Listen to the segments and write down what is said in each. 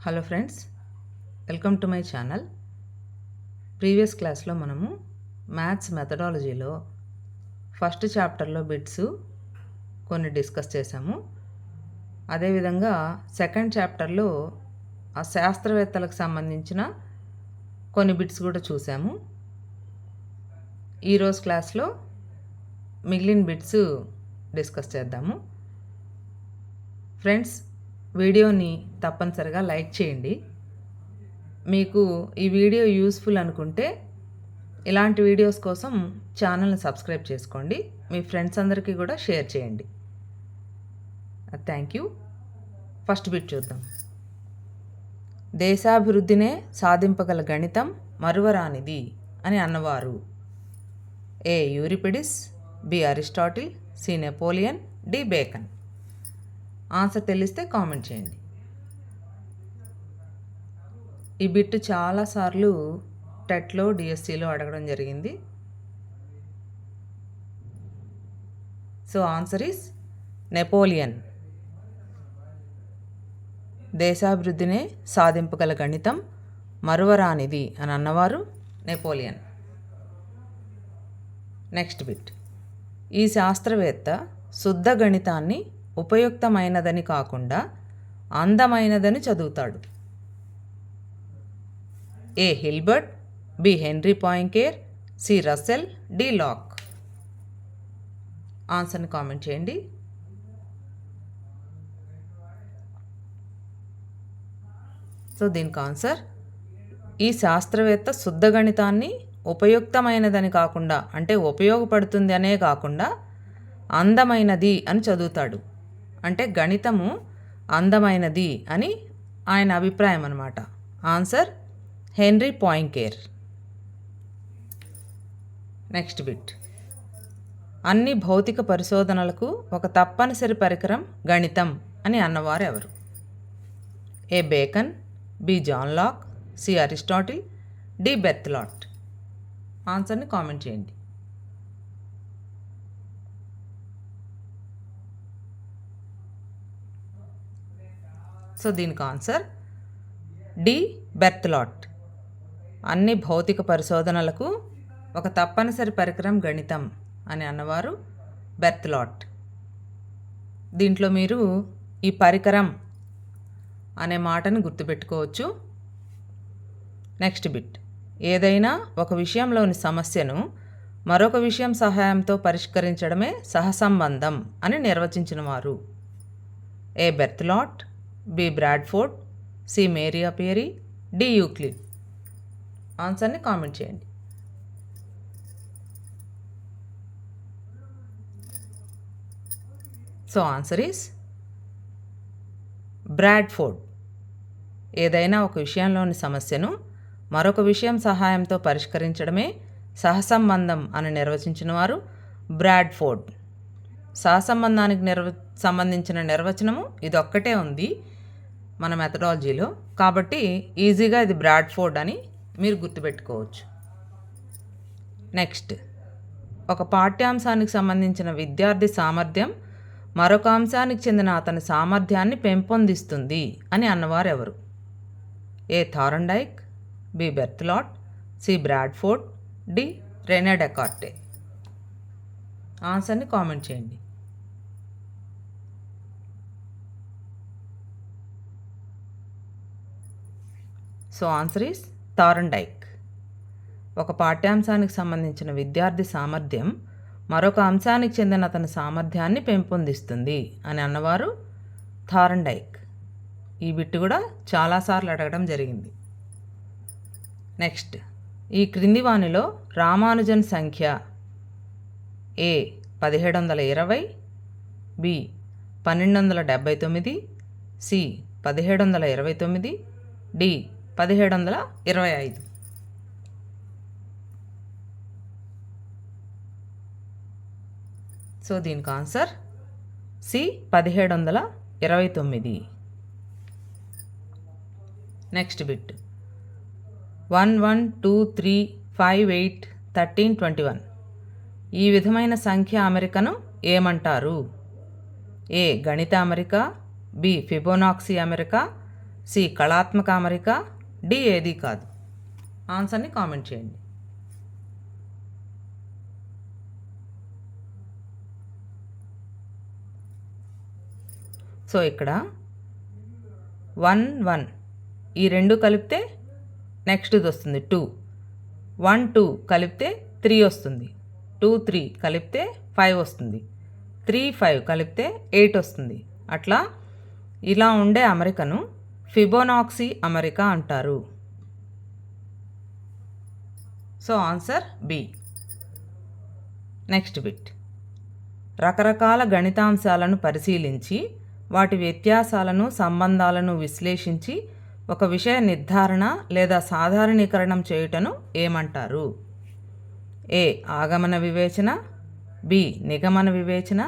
Hello friends, welcome to my channel. Previous క్లాస్లో మనము maths మెథడాలజీలో first చాప్టర్లో బిట్స్ కొన్ని డిస్కస్ చేసాము. అదేవిధంగా సెకండ్ చాప్టర్లో ఆ శాస్త్రవేత్తలకు సంబంధించిన కొన్ని బిట్స్ కూడా చూసాము. ఈరోజు క్లాస్లో మిగిలిన బిట్స్ డిస్కస్ చేద్దాము. ఫ్రెండ్స్, వీడియోని తప్పనిసరిగా లైక్ చేయండి. మీకు ఈ వీడియో యూస్ఫుల్ అనుకుంటే ఇలాంటి వీడియోస్ కోసం ఛానల్ని సబ్స్క్రైబ్ చేసుకోండి. మీ ఫ్రెండ్స్ అందరికీ కూడా షేర్ చేయండి. Thank you. ఫస్ట్ బిట్ చూద్దాం. దేశాభివృద్ధినే సాధింపగల గణితం మరువరానిది అని అన్నవారు. A Euripides, B Aristotle, C Napoleon, D Bacon. Answer తెలిస్తే కామెంట్ చేయండి. ఈ బిట్ చాలాసార్లు టెట్లో డిఎస్సిలో అడగడం జరిగింది. So answer is Napoleon. దేశాభివృద్ధినే సాధింపగల గణితం మరువరానిది అని అన్నవారు నెపోలియన్. Next bit. ఈ శాస్త్రవేత్త శుద్ధ గణితాన్ని ఉపయుక్తమైనదని కాకుండా అందమైనదని చదువుతాడు. A Hilbert, B Henri Poincare, C Russell, D Locke. ఆన్సర్ని కామెంట్ చేయండి. సో దీనికి ఆన్సర్, ఈ శాస్త్రవేత్త శుద్ధ గణితాన్ని ఉపయుక్తమైనదని కాకుండా, అంటే ఉపయోగపడుతుంది అనే కాకుండా అందమైనది అని చదువుతాడు. అంటే గణితము అందమైనది అని ఆయన అభిప్రాయం అన్నమాట. Answer Henri Poincare. Next bit. అన్ని భౌతిక పరిశోధనలకు ఒక తప్పనిసరి పరికరం గణితం అని అన్నవారు ఎవరు? A Bacon, B John Locke, C Aristotle, D Berthelot. ఆన్సర్ని కామెంట్ చేయండి. సో దీనికి ఆన్సర్ డి బెర్తలాట్. అన్ని భౌతిక పరిశోధనలకు ఒక తప్పనిసరి పరికరం గణితం అని అన్నవారు బెర్తలాట్. దీంట్లో మీరు ఈ పరికరం అనే మాటను గుర్తుపెట్టుకోవచ్చు. Next bit. ఏదైనా ఒక విషయంలోని సమస్యను మరొక విషయం సహాయంతో పరిష్కరించడమే సహసంబంధం అని నిర్వచించిన వారు. A Berthelot, B Bradford, C Mary అపియరీ, డి యూక్లిడ్. ఆన్సర్ని కామెంట్ చేయండి. So answer is Bradford. ఏదైనా ఒక విషయంలోని సమస్యను మరొక విషయం సహాయంతో పరిష్కరించడమే సహసంబంధం అని నిర్వచించిన వారు బ్రాడ్ఫోర్డ్. సహసంబంధానికి సంబంధించిన నిర్వచనము ఇదొక్కటే ఉంది మన మెథడాలజీలో, కాబట్టి ఈజీగా ఇది బ్రాడ్ఫోర్డ్ అని మీరు గుర్తుపెట్టుకోవచ్చు. నెక్స్ట్. ఒక పాఠ్యాంశానికి సంబంధించిన విద్యార్థి సామర్థ్యం మరొక అంశానికి చెందిన అతని సామర్థ్యాన్ని పెంపొందిస్తుంది అని అన్నవారు ఎవరు? A Thorndike, B Berthelot, C Bradford, D Rene Descartes. ఆన్సర్ని కామెంట్ చేయండి. So answer is Thorndike. ఒక పాఠ్యాంశానికి సంబంధించిన విద్యార్థి సామర్థ్యం మరొక అంశానికి చెందిన అతని సామర్థ్యాన్ని పెంపొందిస్తుంది అని అన్నవారు థారండైక్. ఈ బిట్టు కూడా చాలాసార్లు అడగడం జరిగింది. నెక్స్ట్. ఈ క్రింది వానిలో రామానుజన్ సంఖ్య ఏ 1720, బి 1279, సి 1729, డి 1725. సో దీనికి ఆన్సర్ సి 1729. Next bit. 1 1 2 3 5 8 13 21. ఈ విధమైన సంఖ్య అమరికను ఏమంటారు? ఏ గణిత అమరిక, బి ఫిబొనాక్సీ అమరిక, సి కళాత్మక అమరిక, డి ఏది కాదు. ఆన్సర్ని కామెంట్ చేయండి. సో ఇక్కడ 1 1 ఈ రెండు కలిపితే నెక్స్ట్ది వస్తుంది 2. 1 2 కలిపితే 3 వస్తుంది. 2 3 కలిపితే 5 వస్తుంది. 3 5 కలిపితే 8 వస్తుంది. అట్లా ఇలా ఉండే అమరికను ఫిబొనాక్సీ అమరిక అంటారు. So answer B. Next bit. రకరకాల గణితాంశాలను పరిశీలించి వాటి వ్యత్యాసాలను, సంబంధాలను విశ్లేషించి ఒక విషయ నిర్ధారణ లేదా సాధారణీకరణం చేయుటను ఏమంటారు? ఏ ఆగమన వివేచన, బి నిగమన వివేచన,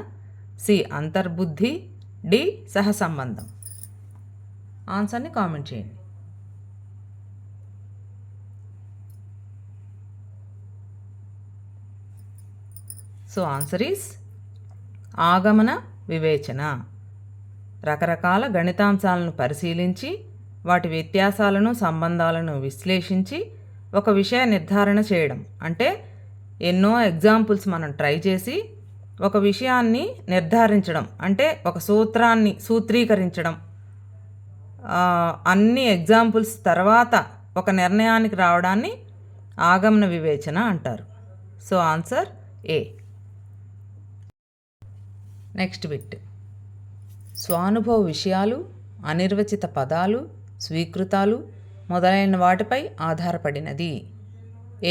సి అంతర్బుద్ధి, డి సహసంబంధం. ఆన్సర్ని కామెంట్ చేయండి. సో ఆన్సర్ ఈస్ ఆగమన వివేచన. రకరకాల గణితాంశాలను పరిశీలించి వాటి వ్యత్యాసాలను, సంబంధాలను విశ్లేషించి ఒక విషయ నిర్ధారణ చేయడం. అంటే ఎన్నో ఎగ్జాంపుల్స్ మనం ట్రై చేసి ఒక విషయాన్ని నిర్ధారించడం, అంటే ఒక సూత్రాన్ని సూత్రీకరించడం. అన్ని ఎగ్జాంపుల్స్ తర్వాత ఒక నిర్ణయానికి రావడాన్ని ఆగమన వివేచన అంటారు. So answer A. Next bit. స్వానుభవ విషయాలు, అనిర్వచిత పదాలు, స్వీకృతాలు మొదలైన వాటిపై ఆధారపడినది.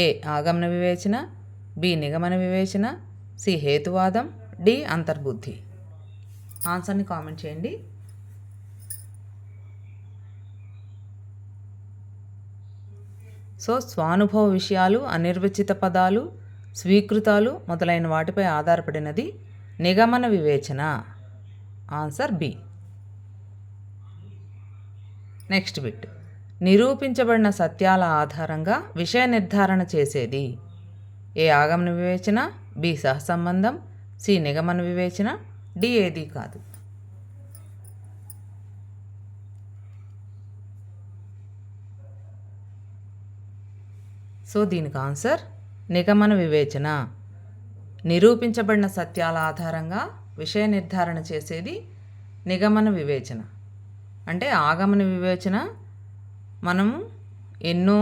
ఏ ఆగమన వివేచన, బి నిగమన వివేచన, సి హేతువాదం, డి అంతర్బుద్ధి. ఆన్సర్ని కామెంట్ చేయండి. సో స్వానుభవ విషయాలు, అనిర్వచిత పదాలు, స్వీకృతాలు మొదలైన వాటిపై ఆధారపడినది నిగమన వివేచన. Answer B. Next bit. నిరూపించబడిన సత్యాల ఆధారంగా విషయ నిర్ధారణ చేసేది. ఏ ఆగమన వివేచన, బి సహసంబంధం, సి నిగమన వివేచన, డి ఏది కాదు. సో దీనికి ఆన్సర్ నిగమన వివేచన. నిరూపించబడిన సత్యాల ఆధారంగా విషయ నిర్ధారణ చేసేది నిగమన వివేచన. అంటే ఆగమన వివేచన మనము ఎన్నో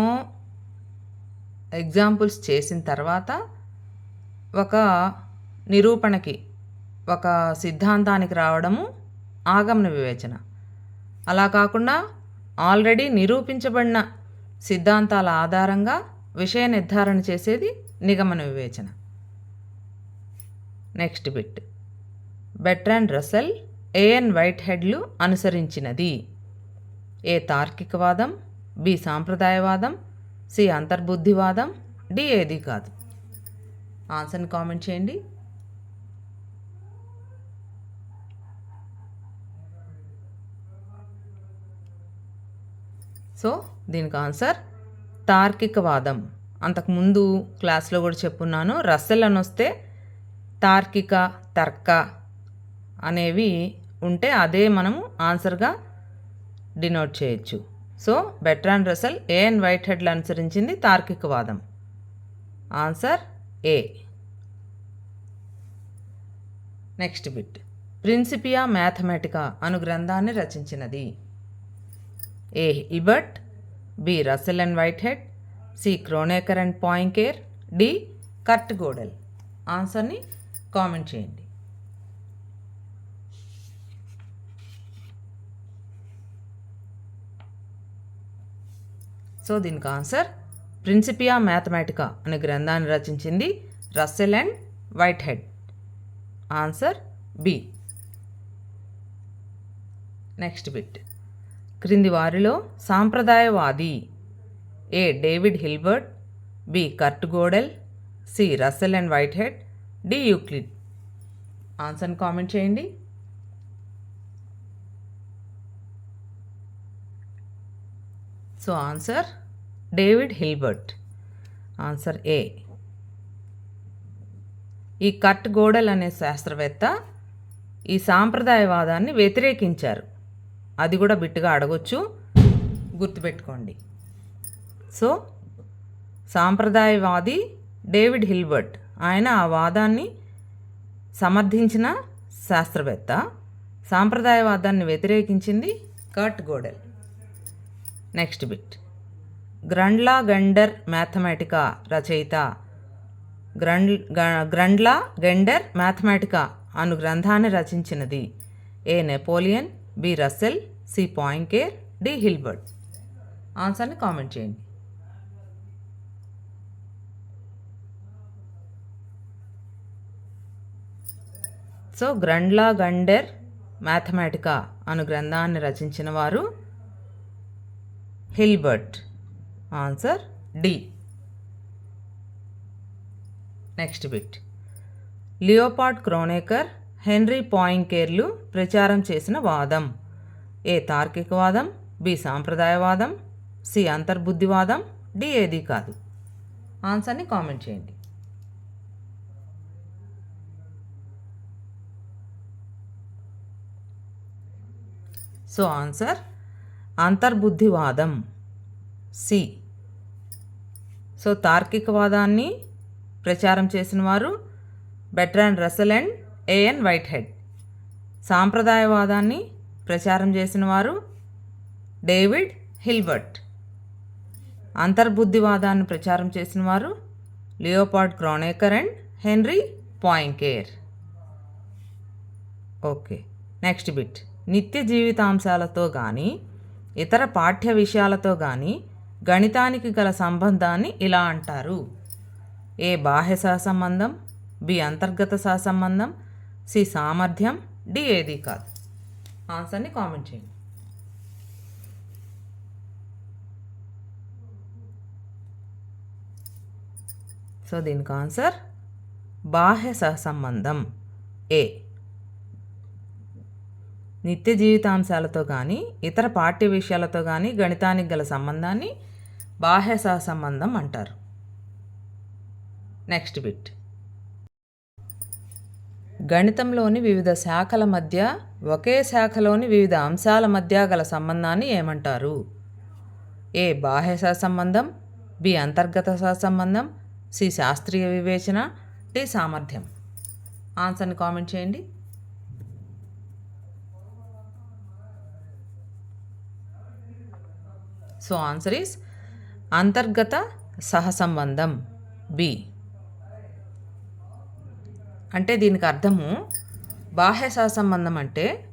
ఎగ్జాంపుల్స్ చేసిన తర్వాత ఒక నిరూపణకి, ఒక సిద్ధాంతానికి రావడము ఆగమన వివేచన. అలా కాకుండా ఆల్రెడీ నిరూపించబడిన సిద్ధాంతాల ఆధారంగా విషయ నిర్ధారణ చేసేది నిగమన వివేచన. Next bit. Bertrand Russell, A N వైట్హెడ్లు అనుసరించినది. ఏ తార్కికవాదం, బి సాంప్రదాయవాదం, సి అంతర్బుద్ధివాదం, డి ఏది కాదు. ఆన్సర్ని కామెంట్ చేయండి. సో దీనికి ఆన్సర్ తార్కికవాదం. అంతకుముందు క్లాస్లో కూడా చెప్పున్నాను, రస్సెల్ అని వస్తే తార్కిక, తర్క అనేవి ఉంటే అదే మనము ఆన్సర్గా డినోట్ చేయొచ్చు. సో బెర్ట్రాండ్ రస్సెల్, ఏఎన్ వైట్హెడ్లు అనుసరించింది తార్కికవాదం. Answer A. Next bit. Principia Mathematica అను గ్రంథాన్ని రచించినది. ఏ ఇబర్ట్, B Russell and Whitehead, C Kronecker and Poincare, D Kurt Godel. ఆన్సర్ని కామెంట్ చేయండి. సో దీనికి ఆన్సర్ ప్రిన్సిపియా మ్యాథమెటికా అనే గ్రంథాన్ని రచించింది Russell and Whitehead. Answer B. Next bit. క్రింది వారిలో సాంప్రదాయవాది. A David Hilbert, B Kurt Godel, C Russell and Whitehead, D Euclid. ఆన్సర్ని కామెంట్ చేయండి. So answer David Hilbert. Answer A. ఈ కర్ట్ గోడెల్ అనే శాస్త్రవేత్త ఈ సాంప్రదాయవాదాన్ని వ్యతిరేకించారు. అది కూడా బిట్టుగా అడగొచ్చు. గుర్తుపెట్టుకోండి. సో సాంప్రదాయవాది డేవిడ్ హిల్బర్ట్, ఆయన ఆ వాదాన్ని సమర్థించిన శాస్త్రవేత్త. సాంప్రదాయవాదాన్ని వ్యతిరేకించింది కర్ట్ గోడెల్. Next bit. గ్రండ్లా గెండర్ మ్యాథమెటికా రచయిత. గ్రండ్లా గెండర్ మ్యాథమెటికా అను గ్రంథాన్ని రచించినది A Napoleon, B Russell, C Poincare, D Hilbert. ఆన్సర్ని కామెంట్ చేయండి. సో గ్రండ్లా గెండర్ మ్యాథమెటికా అను గ్రంథాన్ని రచించిన వారు Hilbert. Answer D. Next bit. Leopold Kronecker, Henri పాయింకేర్లు ప్రచారం చేసిన వాదం ఏ తార్కికవాదం, బి సాంప్రదాయవాదం, సి అంతర్బుద్ధివాదం, డి ఏది కాదు. ఆన్సర్ని కామెంట్ చేయండి. సో ఆన్సర్ అంతర్బుద్ధివాదం, సి. సో తార్కికవాదాన్ని ప్రచారం చేసిన వారు Bertrand Russell and A N Whitehead. సాంప్రదాయవాదాన్ని ప్రచారం చేసిన వారు డేవిడ్ హిల్బర్ట్. అంతర్బుద్ధివాదాన్ని ప్రచారం చేసిన వారు Leopold Kronecker and Henri Poincare. Okay. Next bit. నిత్య జీవితాంశాలతో కానీ ఇతర పాఠ్య విషయాలతో కానీ గణితానికి గల సంబంధాన్ని ఇలా అంటారు. ఏ బాహ్య సహసంబంధం, బి అంతర్గత సహసంబంధం, సి సామర్థ్యం, డి ఏది కాదు. ఆన్సర్ని కామెంట్ చేయండి. సో దీనికి ఆన్సర్ బాహ్య సహసంబంధం, ఏ. నిత్య జీవితాంశాలతో కానీ ఇతర పాఠ్య విషయాలతో కానీ గణితానికి గల సంబంధాన్ని బాహ్య సహసంబంధం అంటారు. Next bit. గణితంలోని వివిధ శాఖల మధ్య ఒకే శాఖలోని వివిధ అంశాల మధ్య గల సంబంధాన్ని ఏమంటారు? ఏ బాహ్య సహసంబంధం, బి అంతర్గత సహసంబంధం, సి శాస్త్రీయ వివేచన, డి సామర్థ్యం. ఆన్సర్ని కామెంట్ చేయండి. సో ఆన్సర్ ఈస్ అంతర్గత సహసంబంధం, బి. అంటే దీనికి అర్థము బాహ్య సహసంబంధం అంటే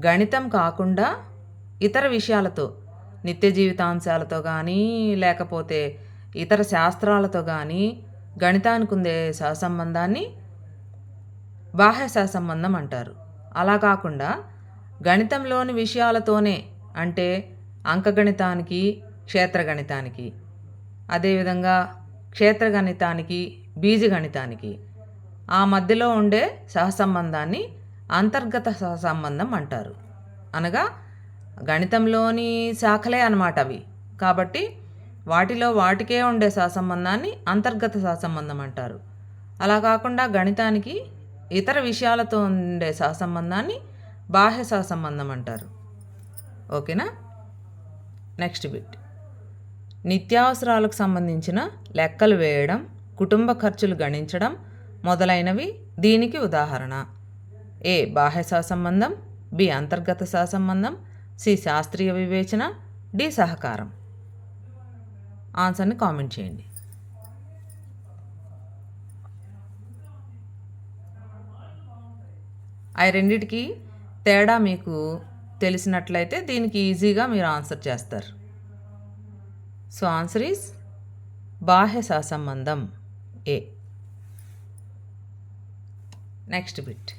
గణితం కాకుండా ఇతర విషయాలతో, నిత్య జీవితాంశాలతో కానీ లేకపోతే ఇతర శాస్త్రాలతో కానీ గణితానికి ఉండే సహసంబంధాన్ని బాహ్య సహసంబంధం అంటారు. అలా కాకుండా గణితంలోని విషయాలతోనే, అంటే అంకగణితానికి, క్షేత్రగణితానికి, అదేవిధంగా క్షేత్రగణితానికి, బీజగణితానికి ఆ మధ్యలో ఉండే సహసంబంధాన్ని అంతర్గత సహసంబంధం అంటారు. అనగా గణితంలోని శాఖలే అన్నమాట అవి. కాబట్టి వాటిలో వాటికే ఉండే సహసంబంధాన్ని అంతర్గత సహసంబంధం అంటారు. అలా కాకుండా గణితానికి ఇతర విషయాలతో ఉండే సహసంబంధాన్ని బాహ్య సహసంబంధం అంటారు. ఓకేనా? Next bit. నిత్యావసరాలకు సంబంధించిన లెక్కలు వేయడం, కుటుంబ ఖర్చులు గణించడం మొదలైనవి దీనికి ఉదాహరణ. ఏ బాహ్య సహసంబంధం, బి అంతర్గత సహసంబంధం, సి శాస్త్రీయ వివేచన, డి సహకారం. ఆన్సర్ని కామెంట్ చేయండి. అవి రెండిటికి తేడా మీకు తెలిసినట్లయితే దీనికి ఈజీగా మీరు ఆన్సర్ చేస్తారు. సో ఆన్సర్ ఈస్ బాహ్య సహసంబంధం, ఏ. Next bit.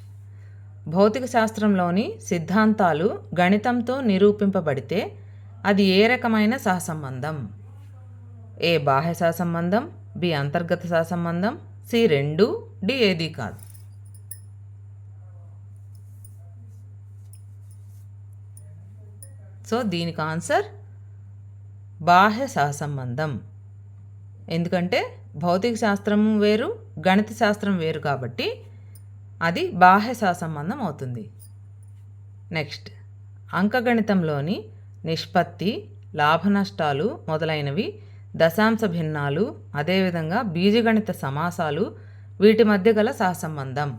భౌతిక శాస్త్రంలోని సిద్ధాంతాలు గణితంతో నిరూపింపబడితే అది ఏ రకమైన సహసంబంధం? ఏ బాహ్య సహసంబంధం, బి అంతర్గత సహసంబంధం, సి రెండు, డి ఏది కాదు. సో దీనికి ఆన్సర్ బాహ్య సహసంబంధం. ఎందుకంటే భౌతిక శాస్త్రం వేరు, గణిత శాస్త్రం వేరు కాబట్టి అది బాహ్య సహసంబంధం అవుతుంది. నెక్స్ట్. అంకగణితంలోని నిష్పత్తి, లాభనష్టాలు మొదలైనవి, దశాంశ భిన్నాలు, అదేవిధంగా బీజగణిత సమాసాలు, వీటి మధ్య గల సహసంబంధం.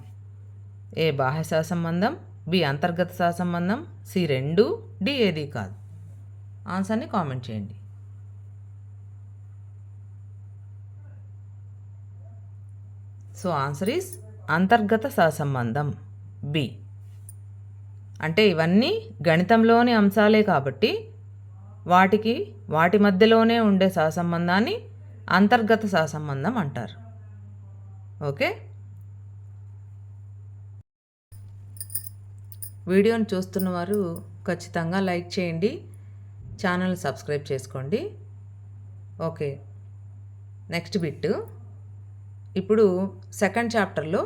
ఏ బాహ్య సహసంబంధం, బి అంతర్గత సహసంబంధం, సి రెండు, డి ఏది కాదు. ఆన్సర్ని కామెంట్ చేయండి. సో ఆన్సర్ ఈస్ అంతర్గత సహసంబంధం, బి. అంటే ఇవన్నీ గణితంలోని అంశాలే కాబట్టి వాటి మధ్యలోనే ఉండే సహసంబంధాన్ని అంతర్గత సహసంబంధం అంటారు. ఓకే, వీడియోని చూస్తున్న వారు ఖచ్చితంగా లైక్ చేయండి, ఛానల్ సబ్స్క్రైబ్ చేసుకోండి. Okay, next bit. ఇప్పుడు సెకండ్ చాప్టర్లో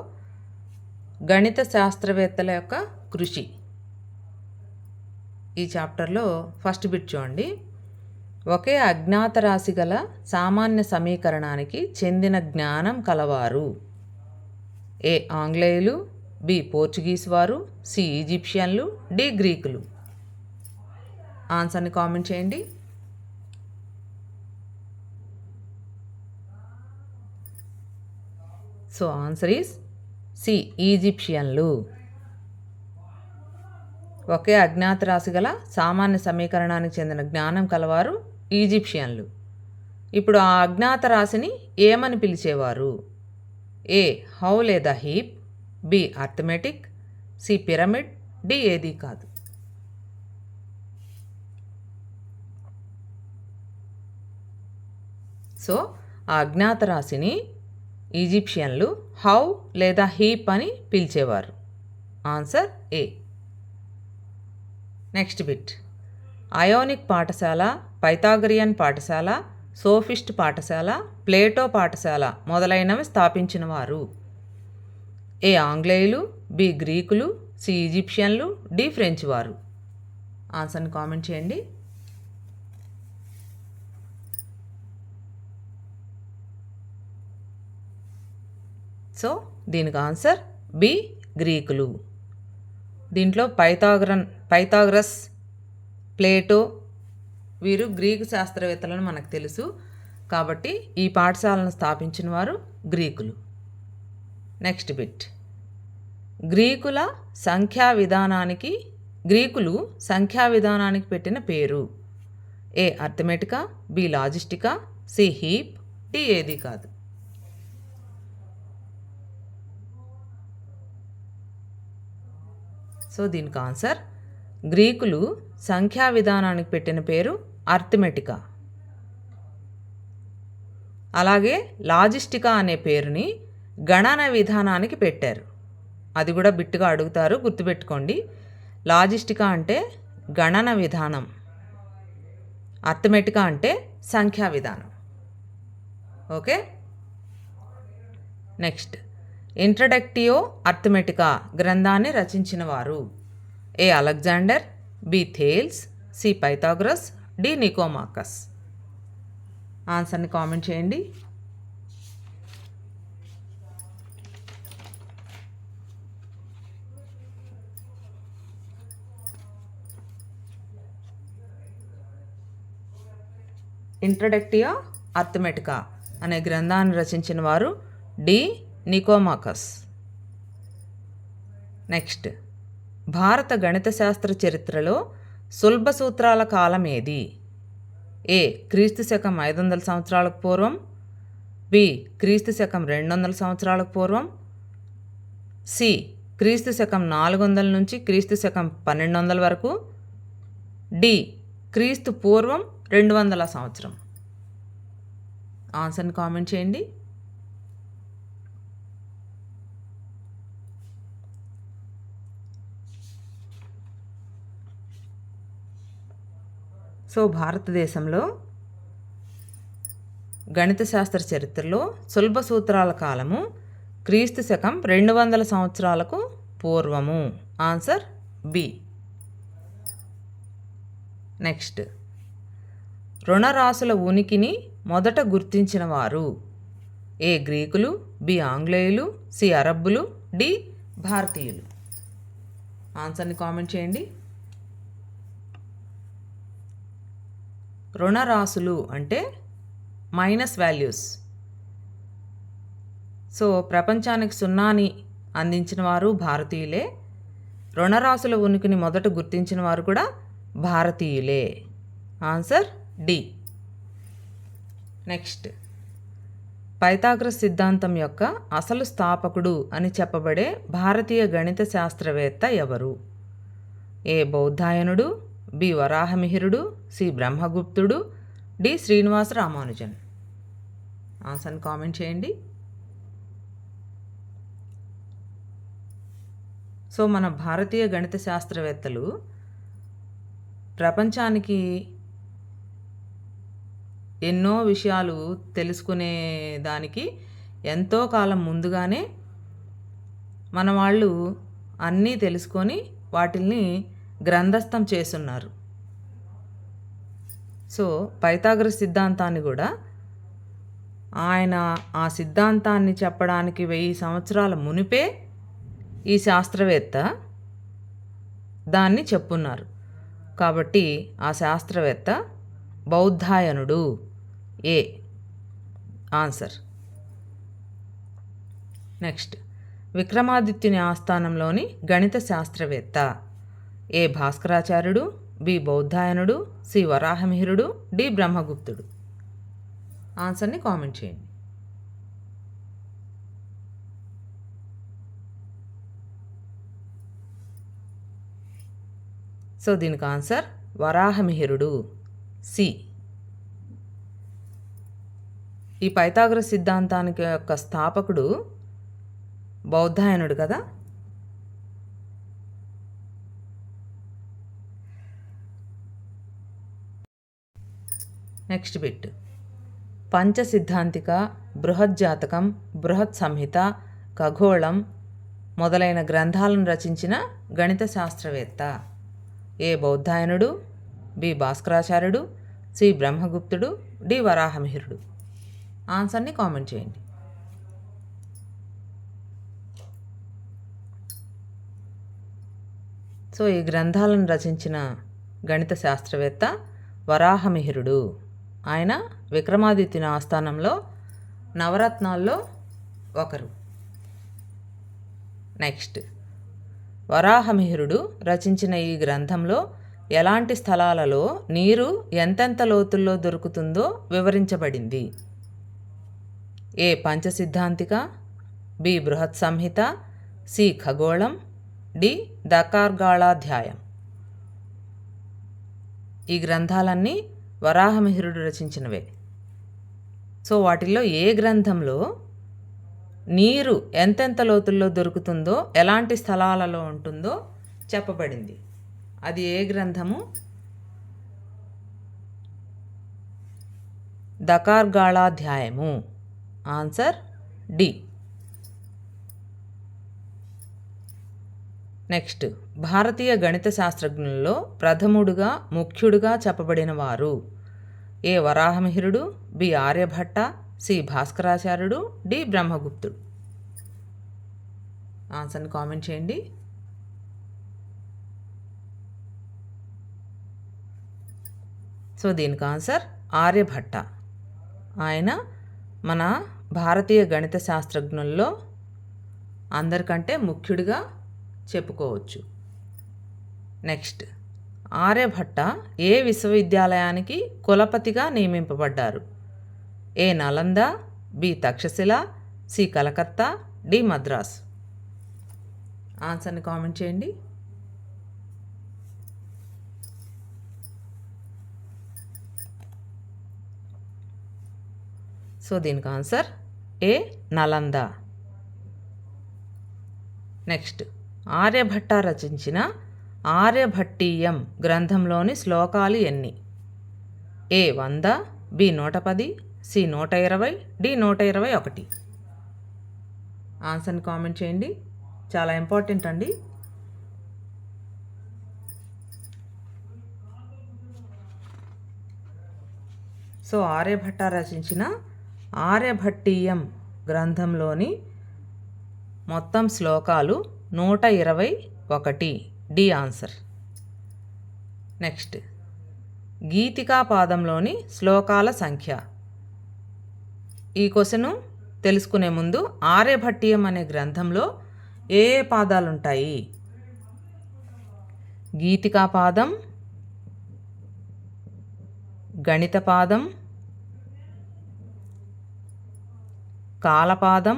గణిత శాస్త్రవేత్తల యొక్క కృషి. ఈ చాప్టర్లో ఫస్ట్ బిట్ చూడండి. ఒకే అజ్ఞాత రాశి గల సామాన్య సమీకరణానికి చెందిన జ్ఞానం కలవారు. ఏ ఆంగ్లేయులు, బి పోర్చుగీస్ వారు, సి ఈజిప్షియన్లు, డి గ్రీకులు. ఆన్సర్ని కామెంట్ చేయండి. సో ఆన్సర్ ఈస్ సి ఈజిప్షియన్లు. ఒకే అజ్ఞాత రాశి గల సామాన్య సమీకరణానికి చెందిన జ్ఞానం కలవారు ఈజిప్షియన్లు. ఇప్పుడు ఆ అజ్ఞాత రాశిని ఏమని పిలిచేవారు? ఏ హౌ లేదా heap, B arithmetic, C pyramid, D ఏది కాదు. సో ఆ అజ్ఞాత రాశిని ఈజిప్షియన్లు హౌ లేదా హీప్ అని పిలిచేవారు. Answer A. Next bit. Ionic పాఠశాల, పైథాగరియన్ పాఠశాల, సోఫిస్ట్ పాఠశాల, ప్లేటో పాఠశాల మొదలైనవి స్థాపించిన వారు. ఏ ఆంగ్లేయులు, బి గ్రీకులు, సి ఈజిప్షియన్లు, డి ఫ్రెంచ్ వారు. ఆన్సర్ని కామెంట్ చేయండి. సో దీనికి ఆన్సర్ బి గ్రీకులు. దీంట్లో పైథాగరస్, ప్లేటో వీరు గ్రీకు శాస్త్రవేత్తలను మనకు తెలుసు కాబట్టి ఈ పాఠశాలను స్థాపించిన వారు గ్రీకులు. Next bit. గ్రీకులు సంఖ్యా విధానానికి పెట్టిన పేరు. A Arithmetica, B Logistica, C heap, D ఏది కాదు. సో దీనికి ఆన్సర్ గ్రీకులు సంఖ్యా విధానానికి పెట్టిన పేరు అర్థమెటికా. అలాగే లాజిస్టికా అనే పేరుని గణన విధానానికి పెట్టారు. అది కూడా బిట్టుగా అడుగుతారు, గుర్తుపెట్టుకోండి. లాజిస్టికా అంటే గణన విధానం, అర్థమెటికా అంటే సంఖ్యా విధానం. Okay, next. ఇంట్రడక్టియో అర్థమెటికా గ్రంథాన్ని రచించిన వారు. A Alexander, B Thales, C Pythagoras, D Nicomachus. ఆన్సర్ని కామెంట్ చేయండి. ఇంట్రడక్టియో అర్థమెటికా అనే గ్రంథాన్ని రచించిన వారు డి నికోమాకస్. నెక్స్ట్. భారత గణిత శాస్త్ర చరిత్రలో సులభ సూత్రాల కాలం ఏది? ఏ క్రీస్తు శకం 500 సంవత్సరాలకు పూర్వం, బి క్రీస్తు శకం 200 సంవత్సరాలకు పూర్వం, సి క్రీస్తు శకం 400 నుంచి క్రీస్తు శకం 1200 వరకు, డి క్రీస్తు పూర్వం 200 సంవత్సరం. ఆన్సర్ని కామెంట్ చేయండి. సో భారతదేశంలో గణిత శాస్త్ర చరిత్రలో సులభ సూత్రాల కాలము క్రీస్తు శకం 200 సంవత్సరాలకు పూర్వము. Answer B. నెక్స్ట్. రుణరాశుల ఉనికిని మొదట గుర్తించిన వారు. ఏ గ్రీకులు, బి ఆంగ్లేయులు, సి అరబ్బులు, డి భారతీయులు. ఆన్సర్ని కామెంట్ చేయండి. రుణరాశులు అంటే మైనస్ వాల్యూస్. సో ప్రపంచానికి సున్నాని అందించిన వారు భారతీయులే. రుణరాశుల ఉనికిని మొదట గుర్తించిన వారు కూడా భారతీయులే. Answer D. నెక్స్ట్, పైథాగరస్ సిద్ధాంతం యొక్క అసలు స్థాపకుడు అని చెప్పబడే భారతీయ గణిత శాస్త్రవేత్త ఎవరు? ఏ బౌద్ధాయనుడు, బి వరాహమిహిరుడు, సి బ్రహ్మగుప్తుడు, డి శ్రీనివాస రామానుజన్. ఆన్సర్ని కామెంట్ చేయండి. సో మన భారతీయ గణిత శాస్త్రవేత్తలు ప్రపంచానికి ఎన్నో విషయాలు తెలుసుకునే దానికి ఎంతో కాలం ముందుగానే మన వాళ్ళు అన్నీ తెలుసుకొని వాటిల్ని గ్రంథస్థం చేస్తున్నారు. సో పైథాగరస్ సిద్ధాంతాన్ని కూడా ఆయన ఆ సిద్ధాంతాన్ని చెప్పడానికి 1000 సంవత్సరాల మునిపే ఈ శాస్త్రవేత్త దాన్ని చెప్పున్నారు. కాబట్టి ఆ శాస్త్రవేత్త బౌద్ధాయనుడు. ఏ ఆన్సర్. నెక్స్ట్, విక్రమాదిత్యుని ఆస్థానంలోని గణిత శాస్త్రవేత్త. ఏ భాస్కరాచార్యుడు, బి బౌద్ధాయనుడు, సి వరాహమిహిరుడు, డి బ్రహ్మగుప్తుడు. ఆన్సర్ని కామెంట్ చేయండి. సో దీనికి ఆన్సర్ వరాహమిహిరుడు, సి. ఈ పైథాగరస్ సిద్ధాంతానికి యొక్క స్థాపకుడు బౌద్ధాయనుడు కదా. నెక్స్ట్ బిట్, పంచసిద్ధాంతిక, బృహజ్జాతకం, బృహత్ సంహిత, ఖగోళం మొదలైన గ్రంథాలను రచించిన గణిత శాస్త్రవేత్త. ఏ బౌద్ధాయనుడు, బి భాస్కరాచార్యుడు, సి బ్రహ్మగుప్తుడు, డి వరాహమిహిరుడు. ఆన్సర్ని కామెంట్ చేయండి. సో ఈ గ్రంథాలను రచించిన గణిత శాస్త్రవేత్త వరాహమిహిరుడు. ఆయన విక్రమాదిత్యుని ఆస్థానంలో నవరత్నాల్లో ఒకరు. నెక్స్ట్, వరాహమిహిరుడు రచించిన ఈ గ్రంథంలో ఎలాంటి స్థలాలలో నీరు ఎంతెంత లోతుల్లో దొరుకుతుందో వివరించబడింది? ఏ పంచసిద్ధాంతిక, బి బృహత్ సంహిత, సి ఖగోళం, డి దకార్గాళాధ్యాయం. ఈ గ్రంథాలన్నీ వరాహమిహిరుడు రచించినవే. సో వాటిల్లో ఏ గ్రంథంలో నీరు ఎంతెంత లోతుల్లో దొరుకుతుందో, ఎలాంటి స్థలాలలో ఉంటుందో చెప్పబడింది? అది ఏ గ్రంథము? దకార్గాళాధ్యాయము. Answer D. నెక్స్ట్, భారతీయ గణిత శాస్త్రజ్ఞులలో ప్రథముడుగా ముఖ్యుడుగా చెప్పబడిన వారు? ఏ వరాహమిహిరుడు, బి ఆర్యభట్ట, సి భాస్కరాచార్యుడు, డి బ్రహ్మగుప్తుడు. ఆన్సర్ని కామెంట్ చేయండి. సో దీనికి ఆన్సర్ ఆర్యభట్ట. ఆయన మన భారతీయ గణిత శాస్త్రజ్ఞుల్లో అందరికంటే ముఖ్యుడిగా చెప్పుకోవచ్చు. నెక్స్ట్, ఆర్యభట్ట ఏ విశ్వవిద్యాలయానికి కులపతిగా నియమింపబడ్డారు? A Nalanda, B Takshashila, C Calcutta, D Madras. ఆన్సర్ని కామెంట్ చేయండి. సో దీనికి answer A Nalanda. Next, Aryabhata రచించిన ఆర్యభట్టీయం గ్రంథంలోని శ్లోకాలు ఎన్ని? A 100, B 110, C 120, D 121. ఆన్సర్ని కామెంట్ చేయండి. చాలా ఇంపార్టెంట్ అండి. సో ఆర్యభట్ట రచించిన ఆర్యభట్టీయం గ్రంథంలోని మొత్తం శ్లోకాలు 121. D answer. నెక్స్ట్, గీతికా పాదంలోని శ్లోకాల సంఖ్య. ఈ క్వశ్చను తెలుసుకునే ముందు ఆర్యభట్టీయం అనే గ్రంథంలో ఏ ఏ పాదాలు ఉంటాయి? గీతికా పాదం, గణిత పాదం, కాలపాదం,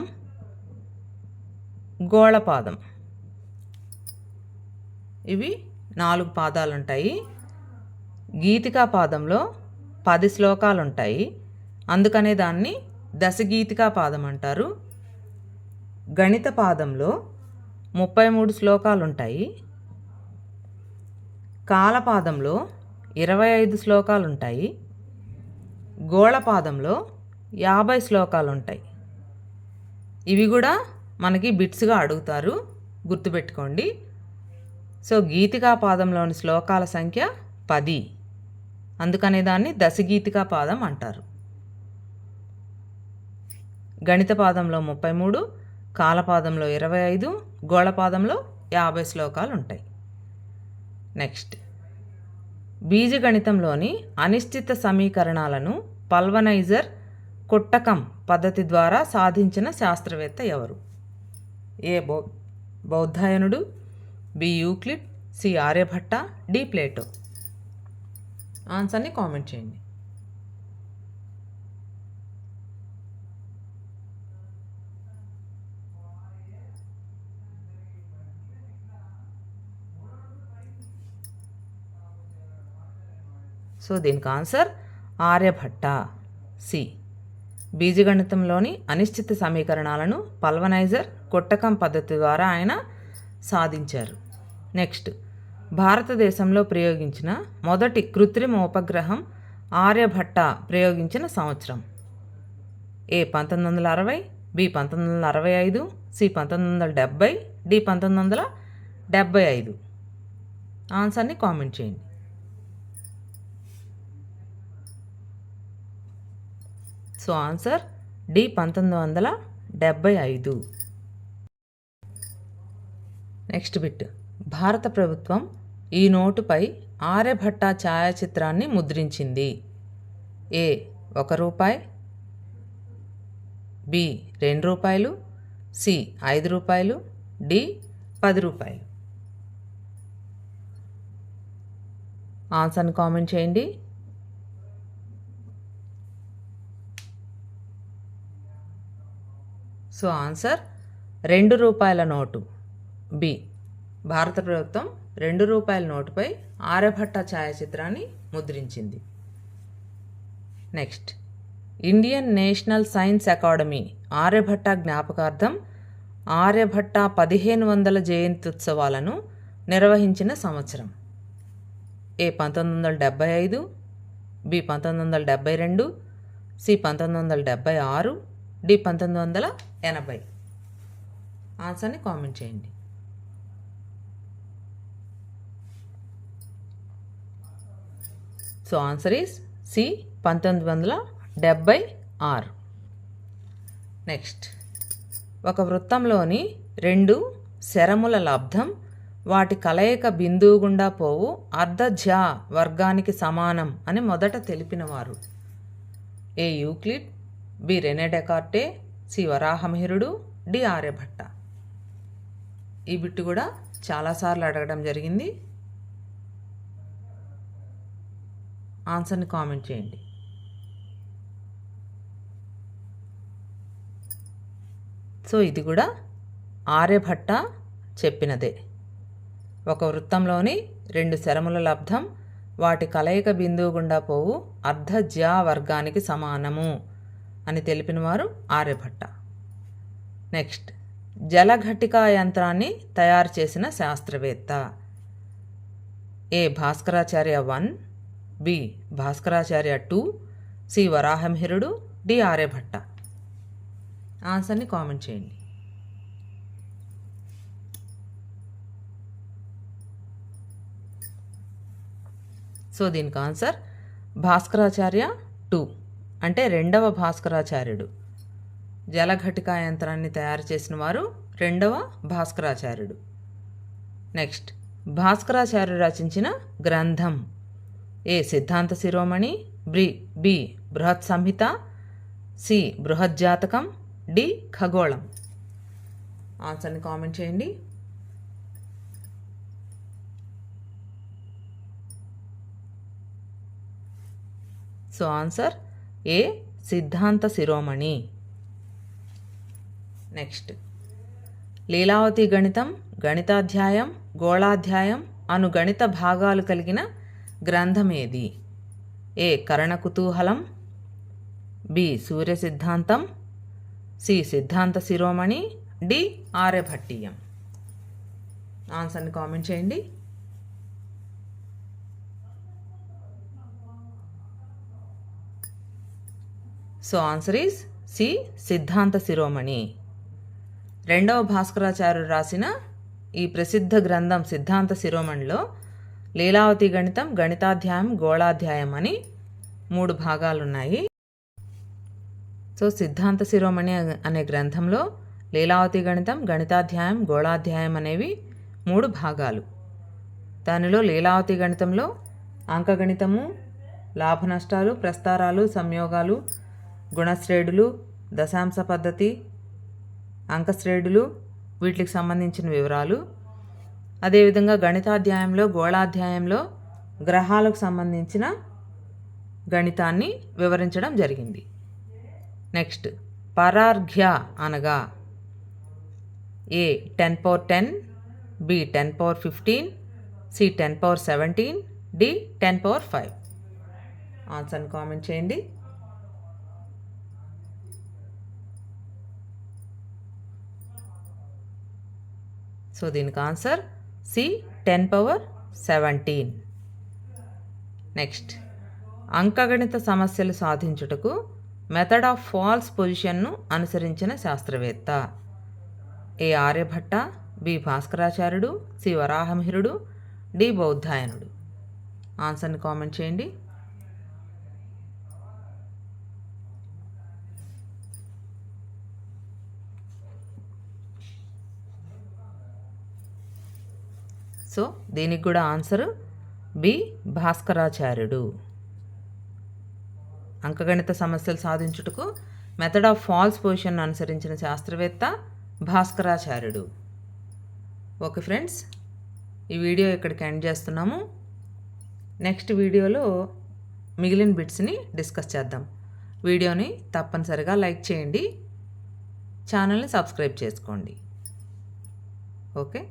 గోళపాదం. ఇవి 4 పాదాలు ఉంటాయి. గీతికా పాదంలో 10 శ్లోకాలు ఉంటాయి, అందుకనే దాన్ని దశగీతికా పాదం అంటారు. గణిత పాదంలో 33 శ్లోకాలు ఉంటాయి. కాలపాదంలో 25 శ్లోకాలు ఉంటాయి. గోళపాదంలో 50 శ్లోకాలు ఉంటాయి. ఇవి కూడా మనకి బిట్స్గా అడుగుతారు, గుర్తుపెట్టుకోండి. సో గీతికా పాదంలోని శ్లోకాల సంఖ్య 10, అందుకనే దాన్ని దశగీతికా పాదం అంటారు. గణిత పాదంలో 33, కాలపాదంలో 25, గోళపాదంలో 50 శ్లోకాలు ఉంటాయి. నెక్స్ట్, బీజగణితంలోని అనిశ్చిత సమీకరణాలను పల్వనైజర్ కొట్టకం పద్ధతి ద్వారా సాధించిన శాస్త్రవేత్త ఎవరు? ఏ బౌద్ధాయనుడు, B Euclid, C Aryabhata, D Plato. ఆన్సర్ని కామెంట్ చేయండి. సో దీనికి ఆన్సర్ ఆర్యభట్ట, సి. బీజగణితంలోని అనిశ్చిత సమీకరణాలను పల్వనైజర్ కొట్టకం పద్ధతి ద్వారా ఆయన సాధించారు. నెక్స్ట్, భారతదేశంలో ప్రయోగించిన మొదటి కృత్రిమ ఉపగ్రహం ఆర్యభట్ట ప్రయోగించిన సంవత్సరం. A 1960, B 1965, C 1970, D 1975. ఆన్సర్ని కామెంట్ చేయండి. So answer D 1975. Next bit, భారత ప్రభుత్వం ఈ నోటుపై ఆర్యభట్ట ఛాయాచిత్రాన్ని ముద్రించింది. ఏ 1 రూపాయి, బి 2 రూపాయలు, సి 5 రూపాయలు, డి 10 రూపాయలు. ఆన్సర్ని కామెంట్ చేయండి. సో ఆన్సర్ 2 రూపాయల నోటు, బి. భారత ప్రభుత్వం 2 రూపాయల నోటుపై ఆర్యభట్ట ఛాయాచిత్రాన్ని ముద్రించింది. Next, Indian National Science Academy Aryabhata జ్ఞాపకార్థం ఆర్యభట్ట 1500 జయంత్యుత్సవాలను నిర్వహించిన సంవత్సరం. A 1975, B 1972, C 1976, D 1980. ఆన్సర్ని కామెంట్ చేయండి. So answer is C 1976. Next, ఒక వృత్తంలోని 2 శరముల లబ్ధం వాటి కలయిక బిందువు గుండా పోవు అర్ధ జ్యా వర్గానికి సమానం అని మొదట తెలిపినవారు. A Euclid, B Rene Descartes, C వరాహమిహిరుడు, డి ఆర్యభట్ట. ఈ బిట్టు కూడా చాలాసార్లు అడగడం జరిగింది. ఆన్సర్ని కామెంట్ చేయండి. సో ఇది కూడా ఆర్యభట్ట చెప్పినదే. ఒక వృత్తంలోని 2 శరముల లబ్ధం వాటి కలయిక బిందువు గుండా పోవు అర్ధ జ్యా వర్గానికి సమానము అని తెలిపినవారు ఆర్యభట్ట. నెక్స్ట్, జలఘటికా యంత్రాన్ని తయారు చేసిన శాస్త్రవేత్త. A Bhaskaracharya 1, B Bhaskaracharya 2, C వరాహమిహిరుడు, డి ఆర్యభట్ట. ఆన్సర్ని కామెంట్ చేయండి. సో దీనికి ఆన్సర్ భాస్కరాచార్య 2, అంటే 2వ భాస్కరాచార్యుడు. జలఘటికా యంత్రాన్ని తయారు చేసిన వారు 2వ భాస్కరాచార్యుడు. నెక్స్ట్, భాస్కరాచార్యుడు రచించిన గ్రంథం. ఏ సిద్ధాంత శిరోమణి, బి బృహత్ సంహిత, సి బృహజ్జాతకం, డి ఖగోళం. ఆన్సర్ని కామెంట్ చేయండి. సో ఆన్సర్ ఏ సిద్ధాంత శిరోమణి. నెక్స్ట్, లీలావతి గణితం, గణితాధ్యాయం, గోళాధ్యాయం అను గణిత భాగాలు కలిగిన గ్రంథం ఏది? ఏ కరణ కుతూహలం, బి సూర్య సిద్ధాంతం, సి సిద్ధాంత శిరోమణి, డి ఆర్యభట్టీయం. ఆన్సర్ని కామెంట్ చేయండి. సో ఆన్సర్ ఈజ్ సి సిద్ధాంత శిరోమణి. రెండవ భాస్కరాచార్యుడు రాసిన ఈ ప్రసిద్ధ గ్రంథం సిద్ధాంత శిరోమణిలో లీలావతి గణితం, గణితాధ్యాయం, గోళాధ్యాయం అని 3 భాగాలున్నాయి. సో సిద్ధాంత శిరోమణి అనే గ్రంథంలో లీలావతి గణితం, గణితాధ్యాయం, గోళాధ్యాయం అనేవి 3 భాగాలు. దానిలో లీలావతి గణితంలో అంకగణితము, లాభ నష్టాలు, ప్రస్తారాలు, సంయోగాలు, గుణశ్రేణులు, దశాంశ పద్ధతి, అంకశ్రేణులు వీటికి సంబంధించిన వివరాలు. అదేవిధంగా గణితాధ్యాయంలో, గోళాధ్యాయంలో గ్రహాలకు సంబంధించిన గణితాన్ని వివరించడం జరిగింది. నెక్స్ట్, పరార్ఘ్య అనగా ఏ 10^10, బి 10^15, సి 10^17, డి 10^5. ఆన్సర్ని కామెంట్ చేయండి. సో దీనికి ఆన్సర్ సి 10^17. నెక్స్ట్, అంకగణిత సమస్యలు సాధించుటకు మెథడ్ ఆఫ్ ఫాల్స్ పొజిషన్ను అనుసరించిన శాస్త్రవేత్త? ఏ ఆర్యభట్ట, బి భాస్కరాచార్యుడు, సి వరాహమిహిరుడు, డి బౌద్ధాయనుడు. ఆన్సర్ని కామెంట్ చేయండి. సో దీనికి కూడా ఆన్సర్ బి భాస్కరాచార్యుడు. అంకగణిత సమస్యలు సాధించుటకు మెథడ్ ఆఫ్ ఫాల్స్ పొజిషన్ అనుసరించిన శాస్త్రవేత్త భాస్కరాచార్యుడు. ఓకే ఫ్రెండ్స్, ఈ వీడియో ఇక్కడికి ఎండ్ చేస్తున్నాము. నెక్స్ట్ వీడియోలో మిగిలిన బిట్స్ని డిస్కస్ చేద్దాం. వీడియోని తప్పనిసరిగా లైక్ చేయండి, ఛానల్ని సబ్స్క్రైబ్ చేసుకోండి. ఓకే.